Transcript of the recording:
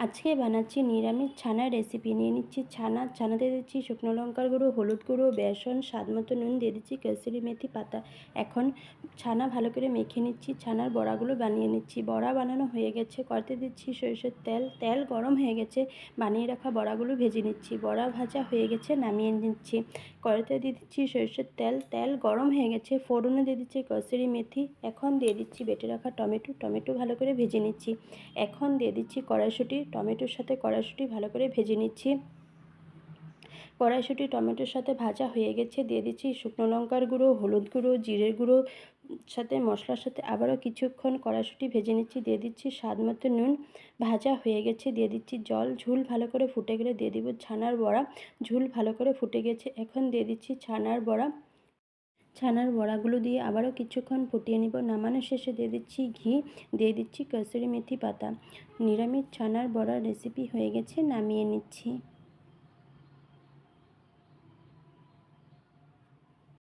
আজকে বানাচ্ছি নিরামিষ ছানার রেসিপি। নিয়ে নিচ্ছি ছানাতে দিচ্ছি শুকনো লঙ্কার গুঁড়ো, হলুদ গুঁড়ো, বেসন, স্বাদ মতো নুন, দিয়ে দিচ্ছি কসুরি মেথি পাতা। এখন ছানা ভালো করে মেখে নিচ্ছি, ছানার বড়াগুলো বানিয়ে নিচ্ছি। বড়া বানানো হয়ে গেছে, কড়াইতে দিচ্ছি সরষের তেল। তেল গরম হয়ে গেছে, বানিয়ে রাখা বড়াগুলো ভেজে নিচ্ছি। বড়া ভাজা হয়ে গেছে, নামিয়ে নিচ্ছি। কড়াইতে দিয়ে দিচ্ছি সরষের তেল। তেল গরম হয়ে গেছে, ফোড়নে দিয়ে দিচ্ছি কসুরি মেথি। এখন দিয়ে দিচ্ছি বেটে রাখা টমেটো ভালো করে ভেজে নিচ্ছি। এখন দিয়ে দিচ্ছি কড়াইশুঁটি। টমেটোর সাথে কড়াইশুঁটি ভালো করে ভেজে নিচ্ছি। কড়াইশুঁটি টমেটোর সাথে ভাজা হয়ে গেছে, দিয়ে দিচ্ছি শুকনো লঙ্কার গুঁড়ো, হলুদ গুঁড়ো, জিরের গুঁড়ো সাথে মশলার সাথে আবারও কিছুক্ষণ কড়াইশুঁটি ভেজে নিচ্ছি। দিয়ে দিচ্ছি স্বাদ মতো নুন। ভাজা হয়ে গেছে, দিয়ে দিচ্ছি জল। ঝোল ভালো করে ফুটে গেলে দিয়ে দিব ছানার বড়া। ঝোল ভালো করে ফুটে গেছে, এখন দিয়ে দিচ্ছি ছানার বড়া। ছানার বড়াগুলো দিয়ে আবারও কিছুক্ষণ ফুটিয়ে নিব। নামানোর শেষে দিয়ে দিচ্ছি ঘি, দিয়ে দিচ্ছি কসুরি মেথি পাতা। নিরামিষ ছানার বড়ার রেসিপি হয়ে গেছে, নামিয়ে নিচ্ছি।